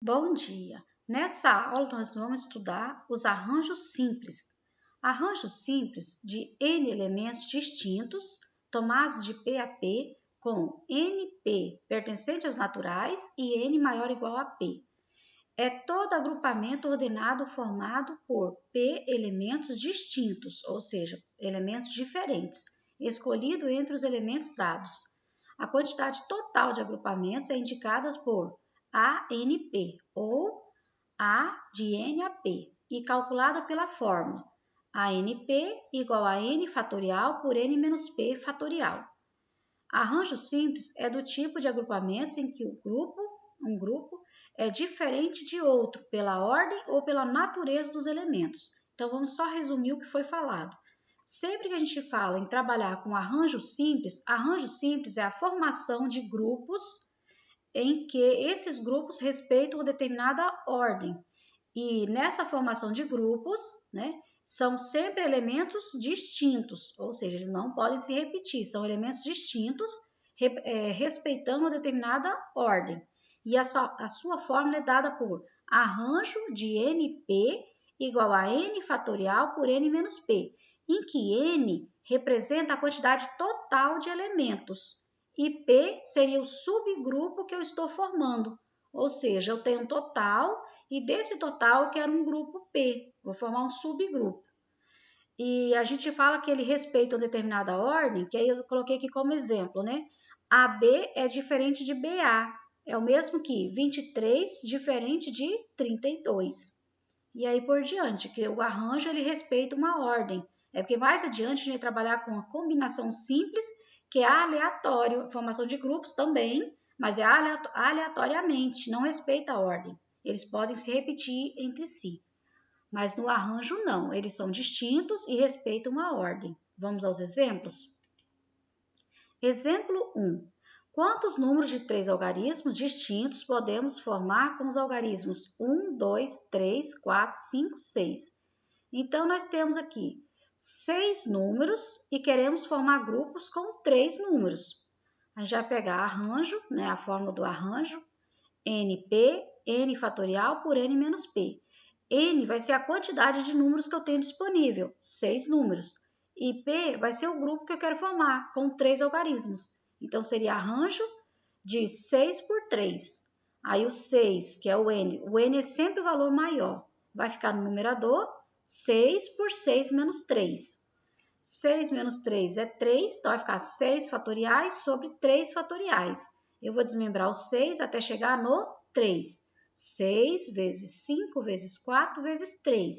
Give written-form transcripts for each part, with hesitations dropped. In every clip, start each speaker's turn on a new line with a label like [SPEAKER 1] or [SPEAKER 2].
[SPEAKER 1] Bom dia! Nessa aula nós vamos estudar os arranjos simples. Arranjos simples de N elementos distintos, tomados de P a P, com NP pertencente aos naturais e N maior ou igual a P. É todo agrupamento ordenado formado por P elementos distintos, ou seja, elementos diferentes, escolhido entre os elementos dados. A quantidade total de agrupamentos é indicada por ANP ou A de N a P e calculada pela fórmula ANP igual a N fatorial por N menos P fatorial. Arranjo simples é do tipo de agrupamentos em que um grupo é diferente de outro pela ordem ou pela natureza dos elementos. Então, vamos só resumir o que foi falado. Sempre que a gente fala em trabalhar com arranjo simples é a formação de grupos em que esses grupos respeitam determinada ordem. E nessa formação de grupos, são sempre elementos distintos, ou seja, eles não podem se repetir, são elementos distintos, respeitando uma determinada ordem. E a sua fórmula é dada por arranjo de NP igual a N fatorial por N menos P, em que N representa a quantidade total de elementos e P seria o subgrupo que eu estou formando. Ou seja, eu tenho um total e desse total eu quero um grupo P, vou formar um subgrupo. E a gente fala que ele respeita uma determinada ordem, que aí eu coloquei aqui como exemplo, AB é diferente de BA, é o mesmo que 23 diferente de 32. E aí por diante, que o arranjo ele respeita uma ordem. É porque mais adiante a gente vai trabalhar com uma combinação simples, que é aleatório, formação de grupos também, mas é aleatoriamente, não respeita a ordem. Eles podem se repetir entre si. Mas no arranjo não, eles são distintos e respeitam a ordem. Vamos aos exemplos? Exemplo 1. Quantos números de 3 algarismos distintos podemos formar com os algarismos 1, 2, 3, 4, 5, 6? Então, nós temos aqui 6 números e queremos formar grupos com 3 números. A gente vai pegar arranjo, a fórmula do arranjo, NP, N fatorial por N menos P. N vai ser a quantidade de números que eu tenho disponível, 6 números. E P vai ser o grupo que eu quero formar, com 3 algarismos. Então, seria arranjo de 6 por 3. Aí, o 6, que é o N é sempre o valor maior. Vai ficar no numerador, 6 por 6 menos 3. 6 menos 3 é 3, então vai ficar 6 fatoriais sobre 3 fatoriais. Eu vou desmembrar o 6 até chegar no 3. 6 vezes 5 vezes 4 vezes 3.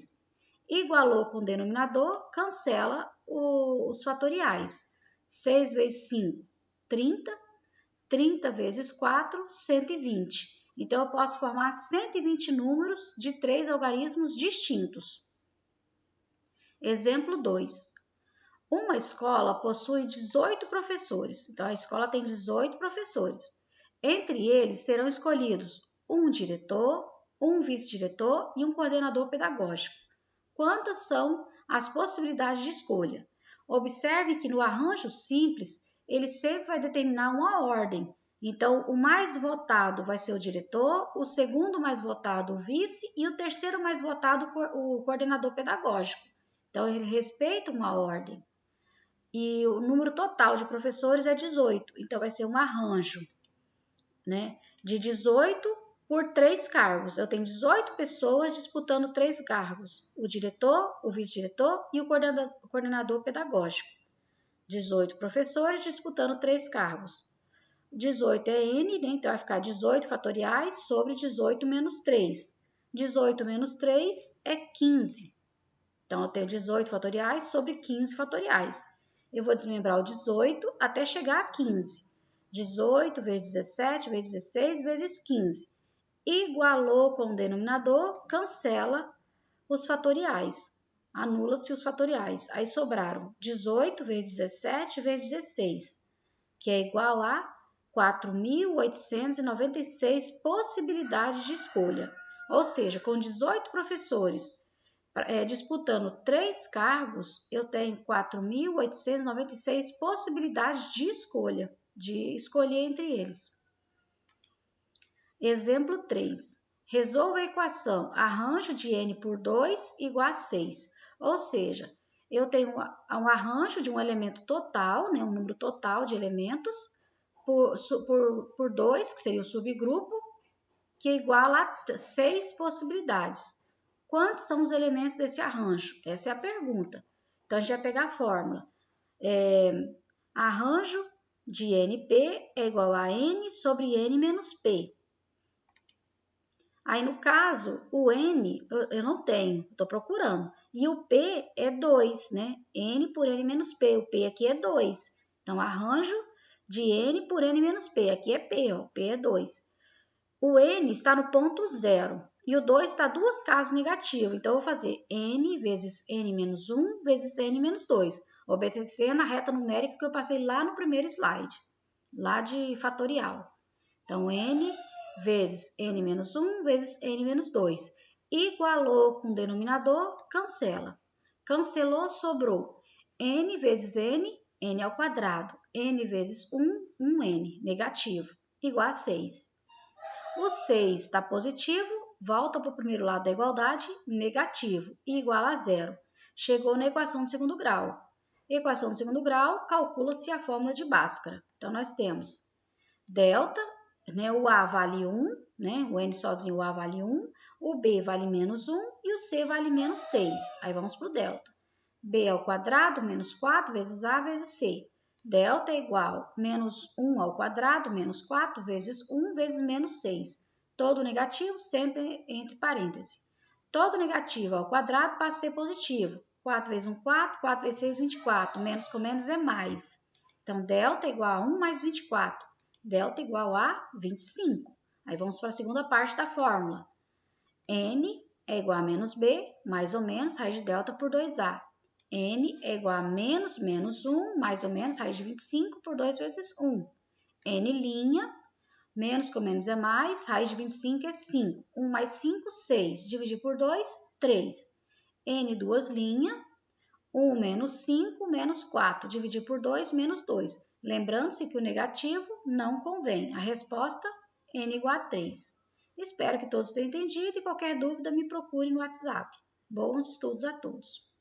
[SPEAKER 1] Igualou com o denominador, cancela os fatoriais. 6 vezes 5, 30. 30 vezes 4, 120. Então, eu posso formar 120 números de 3 algarismos distintos. Exemplo 2. Uma escola possui 18 professores. Então, a escola tem 18 professores. Entre eles serão escolhidos um diretor, um vice-diretor e um coordenador pedagógico. Quantas são as possibilidades de escolha? Observe que no arranjo simples, ele sempre vai determinar uma ordem. Então, o mais votado vai ser o diretor, o segundo mais votado o vice e o terceiro mais votado o coordenador pedagógico. Então, ele respeita uma ordem. E o número total de professores é 18, então vai ser um arranjo, de 18 por 3 cargos. Eu tenho 18 pessoas disputando 3 cargos, o diretor, o vice-diretor e o coordenador pedagógico. 18 professores disputando 3 cargos. 18 é N, então vai ficar 18 fatoriais sobre 18 menos 3. 18 menos 3 é 15. Então, eu tenho 18 fatoriais sobre 15 fatoriais. Eu vou desmembrar o 18 até chegar a 15. 18 vezes 17 vezes 16 vezes 15. Igualou com o denominador, cancela os fatoriais. Anula-se os fatoriais. Aí sobraram 18 vezes 17 vezes 16, que é igual a 4.896 possibilidades de escolha. Ou seja, com 18 professores disputando 3 cargos, eu tenho 4.896 possibilidades de escolher entre eles. Exemplo 3. Resolva a equação arranjo de n por 2 igual a 6. Ou seja, eu tenho um arranjo de um elemento total, né, um número total de elementos, por 2, que seria o subgrupo, que é igual a 6 possibilidades. Quantos são os elementos desse arranjo? Essa é a pergunta. Então, a gente vai pegar a fórmula. Arranjo de NP é igual a N sobre N menos P. Aí, no caso, o N eu não tenho, estou procurando. E o P é 2, né? N por N menos P. O P aqui é 2. Então, arranjo de N por N menos P. Aqui é P, ó. P é 2. O N está no ponto 0 e o 2 está duas casas negativo. Então, eu vou fazer N vezes N menos 1 vezes N menos 2, obedecendo a reta numérica que eu passei lá no primeiro slide, lá de fatorial. Então, N vezes N menos 1 vezes N menos 2. Igualou com o denominador, cancela. Cancelou, sobrou N vezes N, N ao quadrado. N vezes 1, 1N, negativo, igual a 6. O 6 está positivo, volta para o primeiro lado da igualdade, negativo, e igual a 0. Chegou na equação de segundo grau. Equação de segundo grau, calcula-se a fórmula de Bhaskara. Então, nós temos delta, né, o A vale 1, né, o N sozinho, o A vale 1, o B vale menos 1 e o C vale menos 6. Aí, vamos para o delta. B ao quadrado, menos 4, vezes A, vezes C. Delta é igual a menos 1 ao quadrado, menos 4, vezes 1, vezes menos 6. Todo negativo, sempre entre parênteses. Todo negativo ao quadrado passa a ser positivo. 4 vezes 1, 4. 4 vezes 6, 24. Menos com menos é mais. Então, delta é igual a 1 mais 24. Delta é igual a 25. Aí, vamos para a segunda parte da fórmula. N é igual a menos B, mais ou menos, raiz de delta por 2A. N é igual a menos 1, mais ou menos, raiz de 25 por 2 vezes 1. N', menos com menos é mais, raiz de 25 é 5. 1 mais 5, 6. Dividir por 2, 3. N duas linhas, 1 menos 5, menos 4. Dividir por 2, menos 2. Lembrando-se que o negativo não convém. A resposta, N igual a 3. Espero que todos tenham entendido e qualquer dúvida me procure no WhatsApp. Bons estudos a todos!